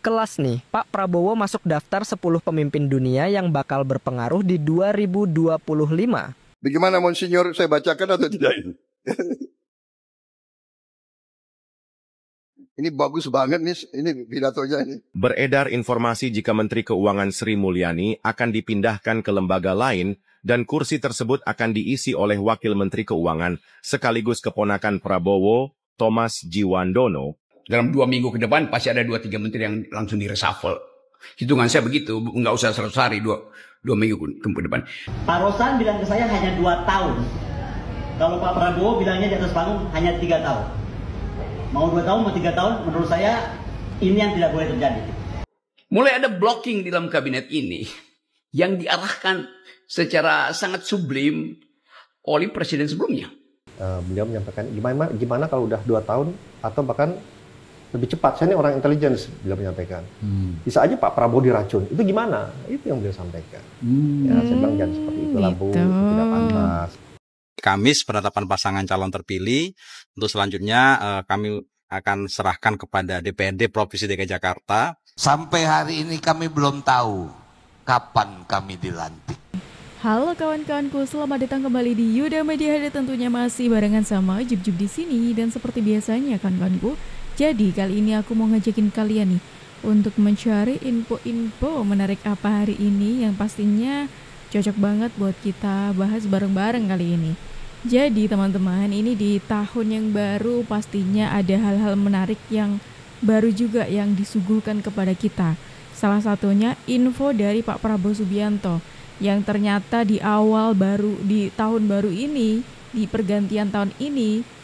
Kelas nih, Pak Prabowo masuk daftar 10 pemimpin dunia yang bakal berpengaruh di 2025. Bagaimana Monsinyur, saya bacakan atau tidak ini? Ini bagus banget nih, ini pidatonya ini. Beredar informasi jika Menteri Keuangan Sri Mulyani akan dipindahkan ke lembaga lain dan kursi tersebut akan diisi oleh Wakil Menteri Keuangan sekaligus keponakan Prabowo, Thomas Djiwandono. Dalam 2 minggu ke depan pasti ada 2-3 menteri yang langsung di-reshuffle. Hitungan saya begitu, nggak usah 100 hari, 2 minggu ke depan. Pak Rosan bilang ke saya hanya 2 tahun. Kalau Pak Prabowo bilangnya di atas panggung hanya 3 tahun. Mau 2 tahun, mau 3 tahun, menurut saya ini yang tidak boleh terjadi. Mulai ada blocking di dalam kabinet ini yang diarahkan secara sangat sublim oleh presiden sebelumnya. Beliau menyampaikan gimana kalau udah 2 tahun atau bahkan lebih cepat. Saya ini orang intelligence, beliau menyampaikan. Bisa aja Pak Prabowo diracun. Itu gimana? Itu yang beliau sampaikan. Ya, saya bilang jangan seperti itu lah Bu, itu tidak pantas. Kamis penetapan pasangan calon terpilih. Untuk selanjutnya kami akan serahkan kepada DPRD Provinsi DKI Jakarta. Sampai hari ini kami belum tahu kapan kami dilantik. Halo kawan-kawanku, selamat datang kembali di Yuda Media Hari. Tentunya masih barengan sama Jub-Jub di sini, dan seperti biasanya kawan-kawanku. Jadi kali ini aku mau ngajakin kalian nih untuk mencari info-info menarik apa hari ini yang pastinya cocok banget buat kita bahas bareng-bareng kali ini. Jadi teman-teman, ini di tahun yang baru pastinya ada hal-hal menarik yang baru juga yang disuguhkan kepada kita. Salah satunya info dari Pak Prabowo Subianto yang ternyata di tahun baru ini, di pergantian tahun ini,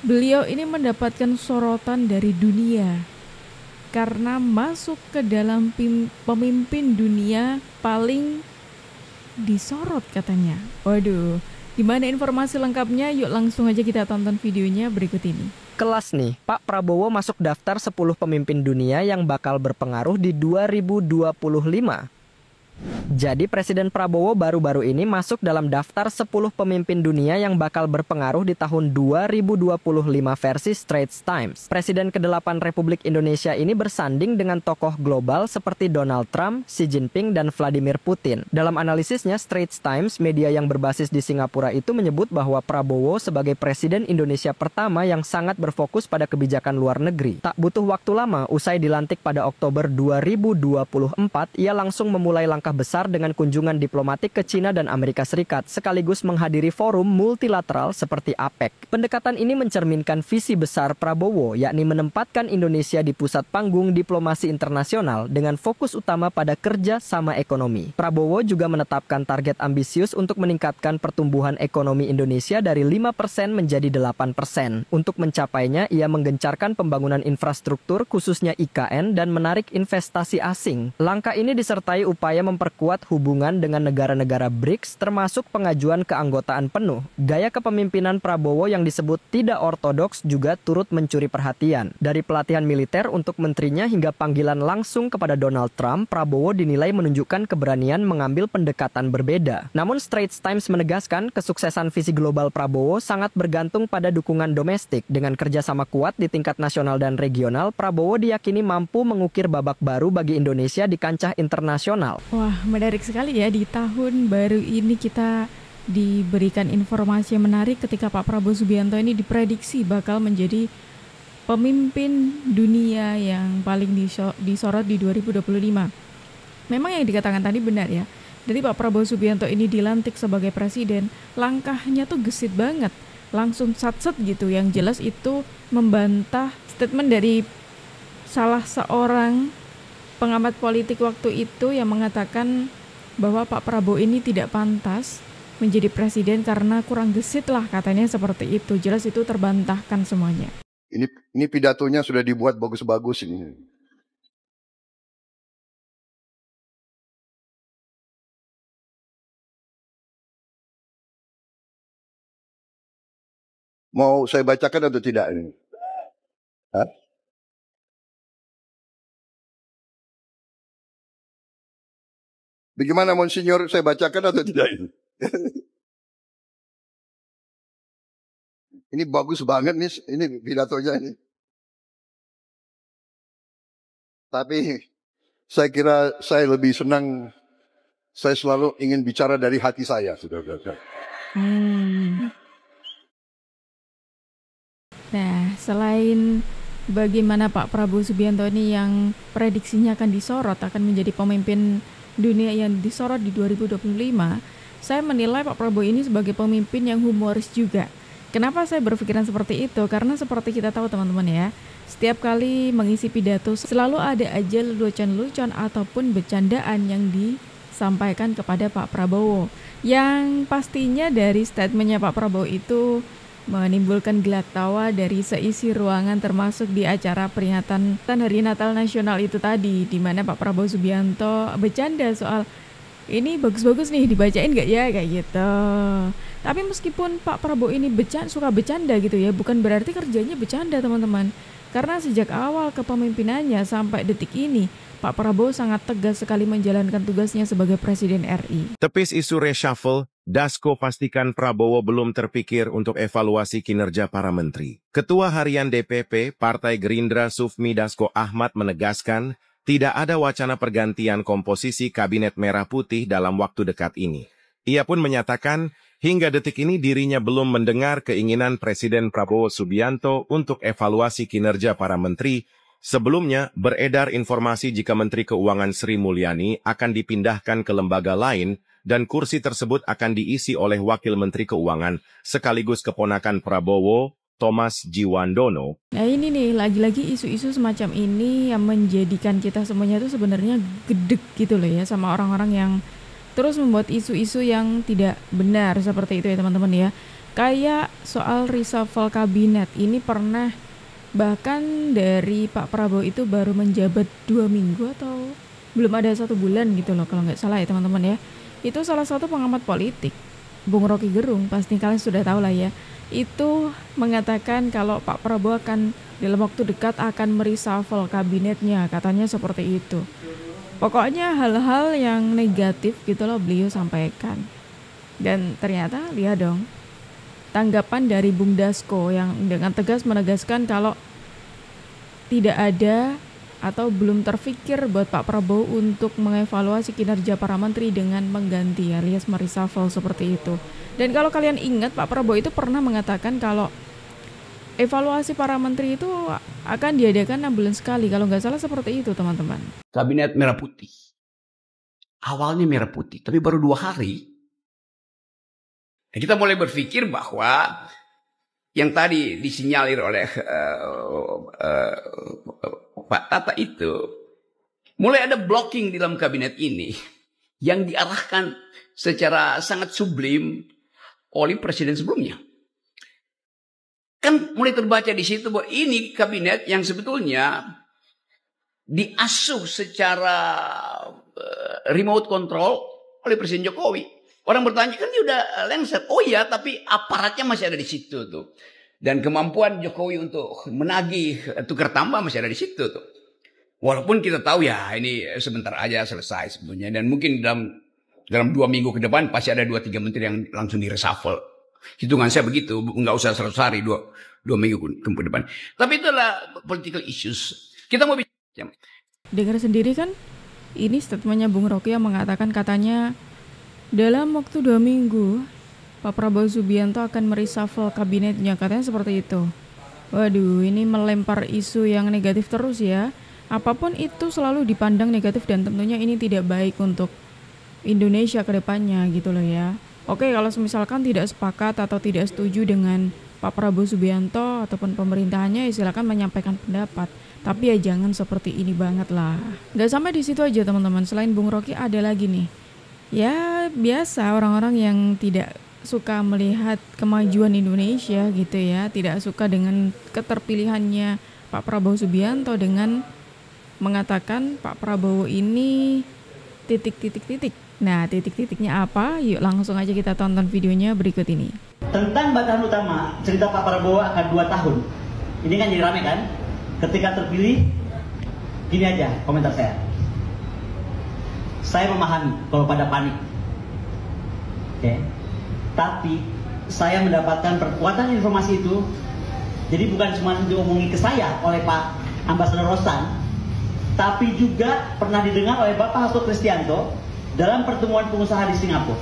beliau ini mendapatkan sorotan dari dunia karena masuk ke dalam pemimpin dunia paling disorot katanya. Waduh, gimana informasi lengkapnya? Yuk langsung aja kita tonton videonya berikut ini. Kelas nih, Pak Prabowo masuk daftar 10 pemimpin dunia yang bakal berpengaruh di 2025. Jadi Presiden Prabowo baru-baru ini masuk dalam daftar 10 pemimpin dunia yang bakal berpengaruh di tahun 2025 versi Straits Times. Presiden ke-8 Republik Indonesia ini bersanding dengan tokoh global seperti Donald Trump, Xi Jinping, dan Vladimir Putin. Dalam analisisnya, Straits Times, media yang berbasis di Singapura itu menyebut bahwa Prabowo sebagai Presiden Indonesia pertama yang sangat berfokus pada kebijakan luar negeri. Tak butuh waktu lama, usai dilantik pada Oktober 2024, ia langsung memulai langkah besar dengan kunjungan diplomatik ke China dan Amerika Serikat, sekaligus menghadiri forum multilateral seperti APEC. Pendekatan ini mencerminkan visi besar Prabowo, yakni menempatkan Indonesia di pusat panggung diplomasi internasional dengan fokus utama pada kerja sama ekonomi. Prabowo juga menetapkan target ambisius untuk meningkatkan pertumbuhan ekonomi Indonesia dari 5% menjadi 8%. Untuk mencapainya, ia menggencarkan pembangunan infrastruktur khususnya IKN dan menarik investasi asing. Langkah ini disertai upaya memperkuat hubungan dengan negara-negara BRICS termasuk pengajuan keanggotaan penuh. Gaya kepemimpinan Prabowo yang disebut tidak ortodoks juga turut mencuri perhatian. Dari pelatihan militer untuk menterinya hingga panggilan langsung kepada Donald Trump, Prabowo dinilai menunjukkan keberanian mengambil pendekatan berbeda. Namun Straits Times menegaskan kesuksesan visi global Prabowo sangat bergantung pada dukungan domestik. Dengan kerjasama kuat di tingkat nasional dan regional, Prabowo diyakini mampu mengukir babak baru bagi Indonesia di kancah internasional. Wah, menarik sekali ya, di tahun baru ini kita diberikan informasi yang menarik ketika Pak Prabowo Subianto ini diprediksi bakal menjadi pemimpin dunia yang paling disorot di 2025. Memang yang dikatakan tadi benar ya. Dari Pak Prabowo Subianto ini dilantik sebagai presiden, langkahnya tuh gesit banget. Langsung sat-set gitu, yang jelas itu membantah statement dari salah seorang pengamat politik waktu itu yang mengatakan bahwa Pak Prabowo ini tidak pantas menjadi presiden karena kurang gesit lah, katanya seperti itu. Jelas itu terbantahkan semuanya. Ini pidatonya sudah dibuat bagus-bagus ini. Mau saya bacakan atau tidak ini? Hah? Bagaimana Monsinyur, saya bacakan atau tidak ini? Ini bagus banget nih, ini pidatonya ini. Tapi saya kira saya lebih senang, saya selalu ingin bicara dari hati saya, saudara-saudara. Nah, selain bagaimana Pak Prabowo Subianto ini yang prediksinya akan disorot, akan menjadi pemimpin dunia yang disorot di 2025, saya menilai Pak Prabowo ini sebagai pemimpin yang humoris juga. Kenapa saya berpikiran seperti itu? Karena seperti kita tahu teman-teman ya, setiap kali mengisi pidato selalu ada aja lelucon-lelucon ataupun bercandaan yang disampaikan kepada Pak Prabowo. Yang pastinya dari statementnya Pak Prabowo itu menimbulkan gelak tawa dari seisi ruangan, termasuk di acara peringatan Hari Natal Nasional itu tadi, di mana Pak Prabowo Subianto bercanda soal ini bagus-bagus nih, dibacain gak ya, kayak gitu. Tapi meskipun Pak Prabowo ini suka bercanda gitu ya, bukan berarti kerjanya bercanda teman-teman. Karena sejak awal kepemimpinannya sampai detik ini, Pak Prabowo sangat tegas sekali menjalankan tugasnya sebagai Presiden RI. Tepis isu reshuffle, Dasko pastikan Prabowo belum terpikir untuk evaluasi kinerja para menteri. Ketua Harian DPP Partai Gerindra Sufmi Dasko Ahmad menegaskan, tidak ada wacana pergantian komposisi Kabinet Merah Putih dalam waktu dekat ini. Ia pun menyatakan, hingga detik ini dirinya belum mendengar keinginan Presiden Prabowo Subianto untuk evaluasi kinerja para menteri. Sebelumnya, beredar informasi jika Menteri Keuangan Sri Mulyani akan dipindahkan ke lembaga lain dan kursi tersebut akan diisi oleh Wakil Menteri Keuangan sekaligus keponakan Prabowo, Thomas Jiwandono. Nah ini nih, lagi-lagi isu-isu semacam ini yang menjadikan kita semuanya itu sebenarnya gedek gitu loh ya, sama orang-orang yang terus membuat isu-isu yang tidak benar seperti itu ya teman-teman ya. Kayak soal reshuffle kabinet ini pernah, bahkan dari Pak Prabowo itu baru menjabat 2 minggu atau belum ada 1 bulan gitu loh kalau nggak salah ya teman-teman ya. Itu salah satu pengamat politik, Bung Rocky Gerung, pasti kalian sudah tahu lah ya. Itu mengatakan kalau Pak Prabowo akan dalam waktu dekat akan mereshuffle kabinetnya, katanya seperti itu. Pokoknya hal-hal yang negatif gitu loh beliau sampaikan. Dan ternyata lihat dong, tanggapan dari Bung Dasko yang dengan tegas menegaskan kalau tidak ada atau belum terfikir buat Pak Prabowo untuk mengevaluasi kinerja para menteri dengan mengganti alias mereshuffle seperti itu. Dan kalau kalian ingat, Pak Prabowo itu pernah mengatakan kalau evaluasi para menteri itu akan diadakan 6 bulan sekali. Kalau nggak salah seperti itu teman-teman. Kabinet Merah Putih. Awalnya Merah Putih, tapi baru 2 hari. Kita mulai berpikir bahwa yang tadi disinyalir oleh Pak Tata itu, mulai ada blocking di dalam kabinet ini yang diarahkan secara sangat sublim oleh presiden sebelumnya. Kan mulai terbaca di situ bahwa ini kabinet yang sebetulnya diasuh secara remote control oleh Presiden Jokowi. Orang bertanya, kan dia udah lengser. Oh iya, tapi aparatnya masih ada di situ tuh. Dan kemampuan Jokowi untuk menagih tukar tambah masih ada di situ tuh. Walaupun kita tahu ya ini sebentar aja selesai sebenarnya. Dan mungkin dalam 2 minggu ke depan pasti ada 2-3 menteri yang langsung di-reshuffle. Hitungan saya begitu, nggak usah 100 hari, 2 minggu ke depan. Tapi itulah political issues. Kita mau bicara. Dengar sendiri kan, ini statementnya Bung Rocky yang mengatakan katanya dalam waktu 2 minggu Pak Prabowo Subianto akan mereshuffle kabinetnya, katanya seperti itu. Waduh, ini melempar isu yang negatif terus ya. Apapun itu selalu dipandang negatif dan tentunya ini tidak baik untuk Indonesia ke depannya gitu loh ya. Oke, kalau misalkan tidak sepakat atau tidak setuju dengan Pak Prabowo Subianto ataupun pemerintahannya, ya silakan menyampaikan pendapat. Tapi ya jangan seperti ini banget lah. Gak sampai di situ aja teman-teman. Selain Bung Rocky ada lagi nih. Ya biasa orang-orang yang tidak suka melihat kemajuan Indonesia gitu ya, tidak suka dengan keterpilihannya Pak Prabowo Subianto dengan mengatakan Pak Prabowo ini titik-titik-titik. Nah, titik-titiknya apa? Yuk langsung aja kita tonton videonya berikut ini. Tentang batasan utama, cerita Pak Prabowo akan 2 tahun. Ini kan jadi rame kan? Ketika terpilih, gini aja komentar saya. Saya memahami kalau pada panik. Oke. Tapi saya mendapatkan perkuatan informasi itu. Jadi bukan cuma diomongin ke saya oleh Pak Ambasador Rostan, tapi juga pernah didengar oleh Bapak Hasto Kristianto dalam pertemuan pengusaha di Singapura.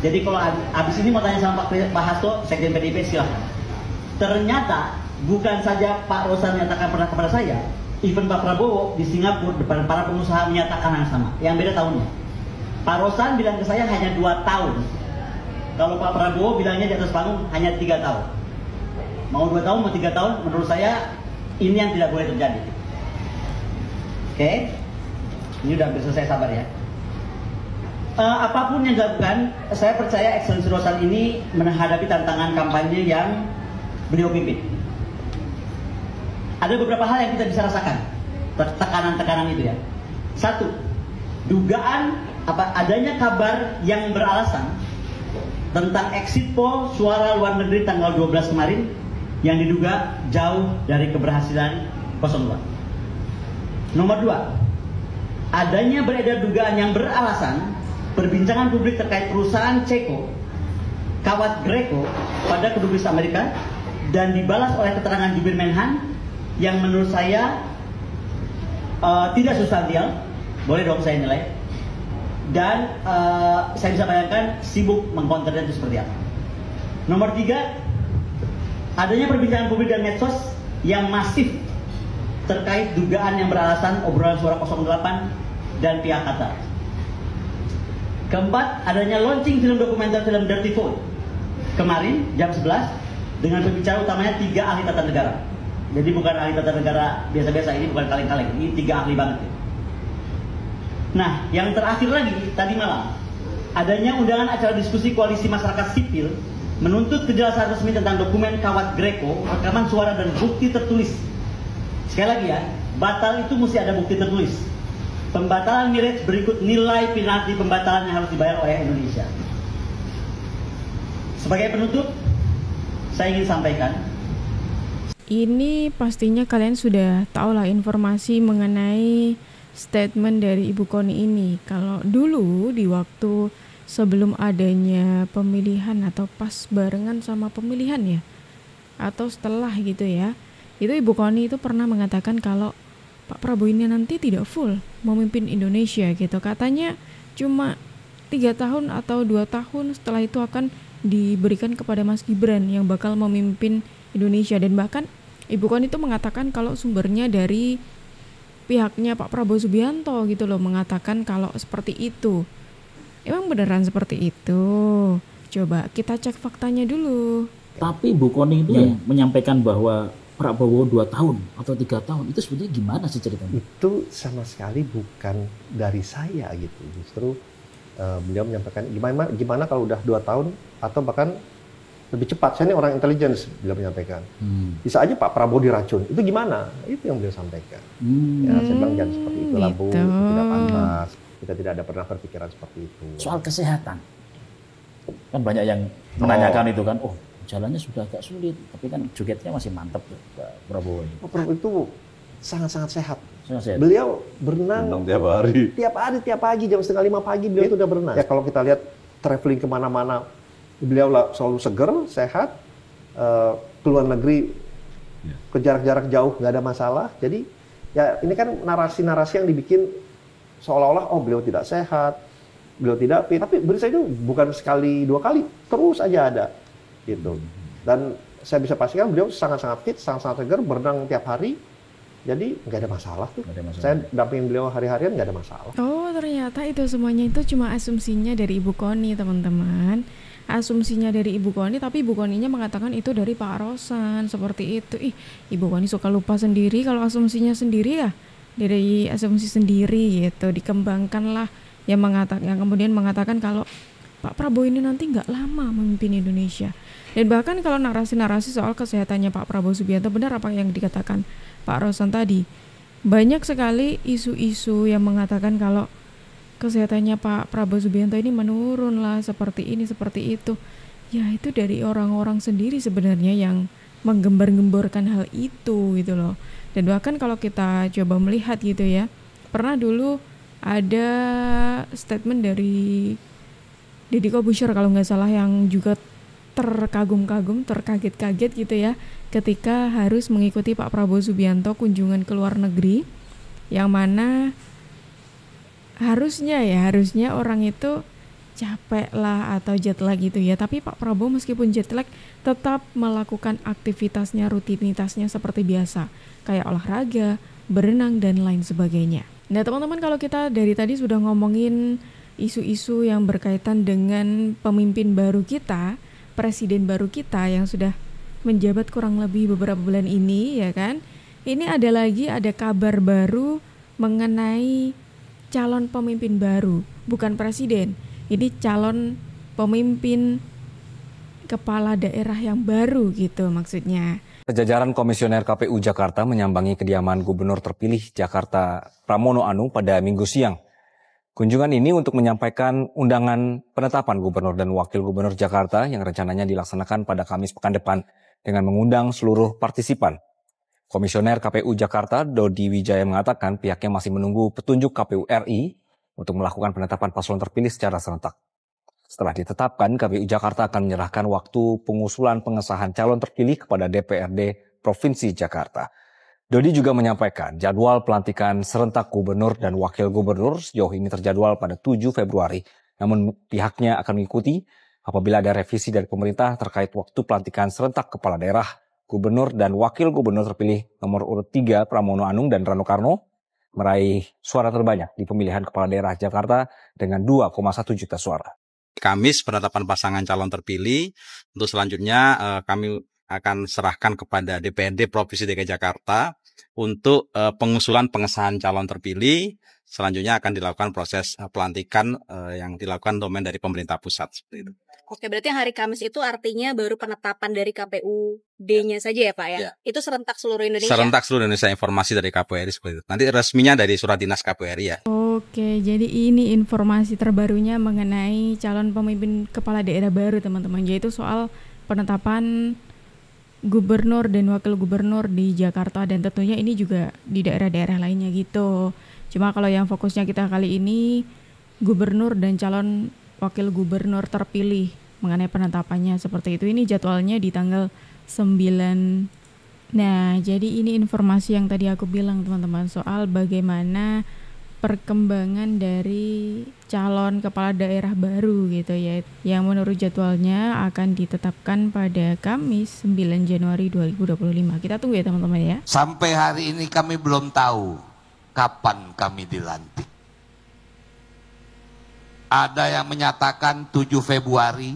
Jadi kalau habis ini mau tanya sama Pak Hasto, Sekjen PDIP, silahkan. Ternyata bukan saja Pak Rosan menyatakan pernah kepada saya, even Pak Prabowo di Singapura depan para pengusaha menyatakan hal yang sama, yang beda tahunnya. Pak Rosan bilang ke saya hanya 2 tahun. Kalau Pak Prabowo bilangnya di atas panggung hanya 3 tahun. Mau 2 tahun, mau 3 tahun, menurut saya ini yang tidak boleh terjadi. Oke, ini udah hampir selesai, sabar ya. Apapun yang dilakukan, saya percaya Excellency Rosan ini menghadapi tantangan kampanye yang beliau pimpin. Ada beberapa hal yang kita bisa rasakan, tekanan-tekanan itu ya. 1, dugaan adanya kabar yang beralasan tentang exit poll suara luar negeri tanggal 12 kemarin yang diduga jauh dari keberhasilan 02. Nomor 2, adanya beredar dugaan yang beralasan perbincangan publik terkait perusahaan Ceko, kawat Greco pada kedubes Amerika dan dibalas oleh keterangan jubir Menhan yang menurut saya tidak substansial, boleh dong saya nilai, dan saya bisa bayangkan sibuk mengkonternya itu seperti apa. Nomor 3, adanya perbincangan publik dan medsos yang masif terkait dugaan yang beralasan obrolan suara 08 dan pihak Qatar. Keempat, adanya launching film dokumenter film Dirty Vote kemarin jam 11 dengan pembicara utamanya 3 ahli tata negara. Jadi bukan ahli tata negara biasa-biasa, ini bukan kaleng-kaleng, ini 3 ahli banget. Nah, yang terakhir lagi tadi malam, adanya undangan acara diskusi koalisi masyarakat sipil menuntut kejelasan resmi tentang dokumen kawat Greco, rekaman suara dan bukti tertulis. Sekali lagi ya, batal itu mesti ada bukti tertulis. Pembatalan Mirage berikut nilai penalti pembatalan yang harus dibayar oleh Indonesia. Sebagai penutup, saya ingin sampaikan. Ini pastinya kalian sudah tahu lah informasi mengenai statement dari Ibu Koni ini. Kalau dulu di waktu sebelum adanya pemilihan atau pas barengan sama pemilihan ya, atau setelah gitu ya, itu Ibu Koni itu pernah mengatakan kalau Pak Prabowo ini nanti tidak full memimpin Indonesia gitu. Katanya cuma 3 tahun atau 2 tahun, setelah itu akan diberikan kepada Mas Gibran yang bakal memimpin Indonesia. Dan bahkan Ibu Koni itu mengatakan kalau sumbernya dari pihaknya Pak Prabowo Subianto gitu loh, mengatakan kalau seperti itu. Emang beneran seperti itu? Coba kita cek faktanya dulu. Tapi Ibu Koni itu yang menyampaikan bahwa Prabowo 2 tahun atau 3 tahun, itu sebetulnya gimana sih ceritanya? Itu sama sekali bukan dari saya gitu. Justru beliau menyampaikan gimana kalau udah 2 tahun atau bahkan lebih cepat. Saya ini orang intelligence, beliau menyampaikan. Bisa aja Pak Prabowo diracun. Itu gimana? Itu yang beliau sampaikan. Ya, saya bilang jangan seperti itu lah Bu, tidak pantas. Kita tidak ada pernah berpikiran seperti itu. Soal kesehatan, kan banyak yang menanyakan itu kan, oh jalannya sudah agak sulit, tapi kan jogetnya masih mantap Pak Prabowo ini. Pak Prabowo itu sangat-sangat sehat. Sehat. Beliau berenang tiap hari. Tiap pagi jam 4:30 pagi beliau itu udah berenang. Ya kalau kita lihat traveling kemana-mana, beliau selalu seger, sehat, ke luar negeri, ke jarak-jarak jauh nggak ada masalah. Jadi ya ini kan narasi-narasi yang dibikin seolah-olah oh beliau tidak sehat, beliau tidak fit. Tapi berita itu bukan sekali 2 kali, terus aja ada. Gitu. Dan saya bisa pastikan beliau sangat-sangat fit, sangat-sangat segar, berenang tiap hari. Jadi nggak ada masalah tuh. Saya dampingin beliau hari-harian nggak ada masalah. Oh ternyata itu semuanya itu cuma asumsinya dari Ibu Koni teman-teman. Asumsinya dari Ibu Koni, tapi Ibu Koninya mengatakan itu dari Pak Rosan seperti itu. Ibu Koni suka lupa sendiri kalau asumsinya sendiri ya. Dari asumsi sendiri gitu, dikembangkanlah yang kemudian mengatakan kalau Pak Prabowo ini nanti nggak lama memimpin Indonesia. Dan bahkan kalau narasi-narasi soal kesehatannya Pak Prabowo Subianto, benar apa yang dikatakan Pak Rosan tadi. Banyak sekali isu-isu yang mengatakan kalau kesehatannya Pak Prabowo Subianto ini menurun lah, seperti ini, seperti itu. Ya itu dari orang-orang sendiri sebenarnya yang menggembar-gemborkan hal itu gitu loh. Dan bahkan kalau kita coba melihat gitu ya, pernah dulu ada statement dari Deddy Corbuzier kalau nggak salah yang juga terkagum-kagum, terkaget-kaget gitu ya ketika harus mengikuti Pak Prabowo Subianto kunjungan ke luar negeri yang mana harusnya orang itu capek lah atau jet lag gitu ya, tapi Pak Prabowo meskipun jet lag tetap melakukan aktivitasnya, rutinitasnya seperti biasa, kayak olahraga, berenang dan lain sebagainya. Nah teman-teman, kalau kita dari tadi sudah ngomongin isu-isu yang berkaitan dengan pemimpin baru kita, presiden baru kita yang sudah menjabat kurang lebih beberapa bulan ini, ya kan? Ini ada kabar baru mengenai calon pemimpin baru, bukan presiden. Ini calon pemimpin kepala daerah yang baru gitu maksudnya. Jajaran Komisioner KPU Jakarta menyambangi kediaman Gubernur terpilih Jakarta Pramono Anung pada Minggu siang. Kunjungan ini untuk menyampaikan undangan penetapan Gubernur dan Wakil Gubernur Jakarta yang rencananya dilaksanakan pada Kamis pekan depan dengan mengundang seluruh partisipan. Komisioner KPU Jakarta Dodi Wijaya mengatakan pihaknya masih menunggu petunjuk KPU RI untuk melakukan penetapan paslon terpilih secara serentak. Setelah ditetapkan, KPU Jakarta akan menyerahkan waktu pengusulan pengesahan calon terpilih kepada DPRD Provinsi Jakarta. Dodi juga menyampaikan jadwal pelantikan serentak gubernur dan wakil gubernur sejauh ini terjadwal pada 7 Februari. Namun pihaknya akan mengikuti apabila ada revisi dari pemerintah terkait waktu pelantikan serentak kepala daerah, gubernur dan wakil gubernur terpilih nomor urut 3 Pramono Anung dan Rano Karno meraih suara terbanyak di pemilihan kepala daerah Jakarta dengan 2,1 juta suara. Kamis penetapan pasangan calon terpilih, untuk selanjutnya kami akan serahkan kepada DPRD Provinsi DKI Jakarta untuk pengusulan pengesahan calon terpilih. Selanjutnya akan dilakukan proses pelantikan yang dilakukan domain dari pemerintah pusat. Seperti itu. Oke, berarti hari Kamis itu artinya baru penetapan dari KPUD-nya saja ya Pak ya? Itu serentak seluruh Indonesia? Serentak seluruh Indonesia, informasi dari KPU RI seperti itu. Nanti resminya dari surat dinas KPU RI ya. Oke, jadi ini informasi terbarunya mengenai calon pemimpin kepala daerah baru teman-teman, yaitu soal penetapan gubernur dan wakil gubernur di Jakarta dan tentunya ini juga di daerah-daerah lainnya gitu. Cuma kalau yang fokusnya kita kali ini gubernur dan calon wakil gubernur terpilih mengenai penetapannya seperti itu. Ini jadwalnya di tanggal 9. Nah, jadi ini informasi yang tadi aku bilang teman-teman soal bagaimana perkembangan dari calon kepala daerah baru gitu ya, yang menurut jadwalnya akan ditetapkan pada Kamis 9 Januari 2025. Kita tunggu ya teman-teman ya. Sampai hari ini kami belum tahu kapan kami dilantik. Ada yang menyatakan 7 Februari,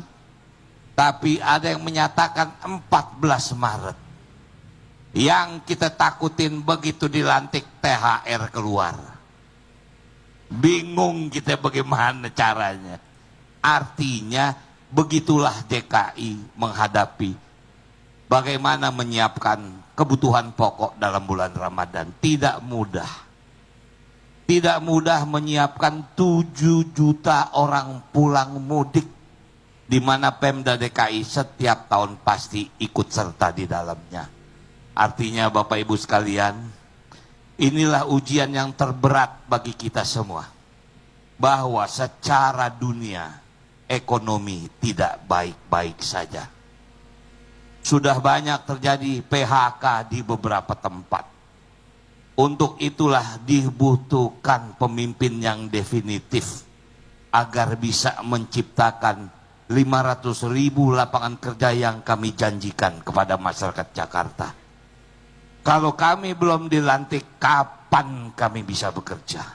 tapi ada yang menyatakan 14 Maret. Yang kita takutin begitu dilantik THR keluar. Bingung kita bagaimana caranya. Artinya begitulah DKI menghadapi bagaimana menyiapkan kebutuhan pokok dalam bulan Ramadan. Tidak mudah. Tidak mudah menyiapkan 7 juta orang pulang mudik, di mana Pemda DKI setiap tahun pasti ikut serta di dalamnya. Artinya Bapak Ibu sekalian, inilah ujian yang terberat bagi kita semua. Bahwa secara dunia ekonomi tidak baik-baik saja. Sudah banyak terjadi PHK di beberapa tempat. Untuk itulah dibutuhkan pemimpin yang definitif agar bisa menciptakan 500.000 lapangan kerja yang kami janjikan kepada masyarakat Jakarta. Kalau kami belum dilantik, kapan kami bisa bekerja?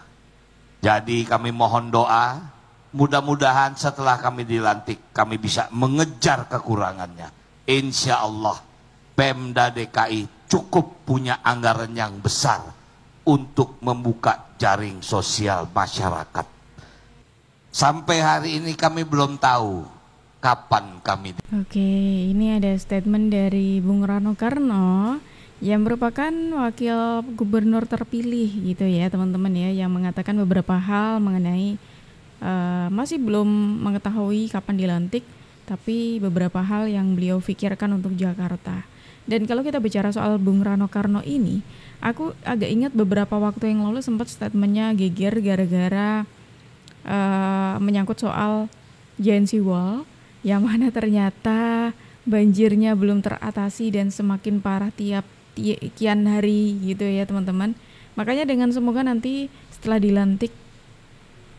Jadi kami mohon doa, mudah-mudahan setelah kami dilantik, kami bisa mengejar kekurangannya. Insya Allah, Pemda DKI cukup punya anggaran yang besar untuk membuka jaring sosial masyarakat. Sampai hari ini kami belum tahu kapan kami. Oke, ini ada statement dari Bung Rano Karno yang merupakan wakil gubernur terpilih gitu ya teman-teman ya, yang mengatakan beberapa hal mengenai masih belum mengetahui kapan dilantik, tapi beberapa hal yang beliau pikirkan untuk Jakarta. Dan kalau kita bicara soal Bung Rano Karno ini, aku agak ingat beberapa waktu yang lalu sempat statementnya geger gara-gara menyangkut soal Giant Sea Wall, yang mana ternyata banjirnya belum teratasi dan semakin parah tiap kian hari gitu ya teman-teman. Makanya dengan semoga nanti setelah dilantik,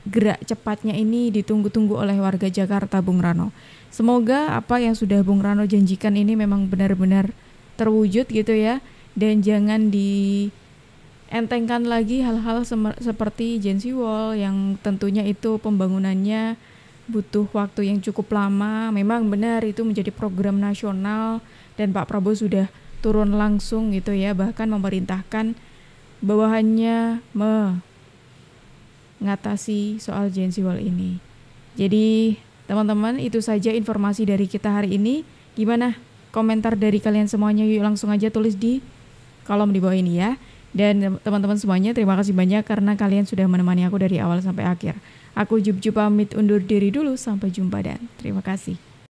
gerak cepatnya ini ditunggu-tunggu oleh warga Jakarta, Bung Rano. Semoga apa yang sudah Bung Rano janjikan ini memang benar-benar terwujud gitu ya. Dan jangan dientengkan lagi hal-hal seperti Jensi Wall yang tentunya itu pembangunannya butuh waktu yang cukup lama. Memang benar itu menjadi program nasional dan Pak Prabowo sudah turun langsung gitu ya, bahkan memerintahkan bawahannya mengatasi soal Jensi Wall ini. Jadi teman-teman, itu saja informasi dari kita hari ini. Gimana komentar dari kalian semuanya? Yuk langsung aja tulis di kolom di bawah ini ya. Dan teman-teman semuanya, terima kasih banyak karena kalian sudah menemani aku dari awal sampai akhir. Aku Jup pamit undur diri dulu, sampai jumpa dan terima kasih.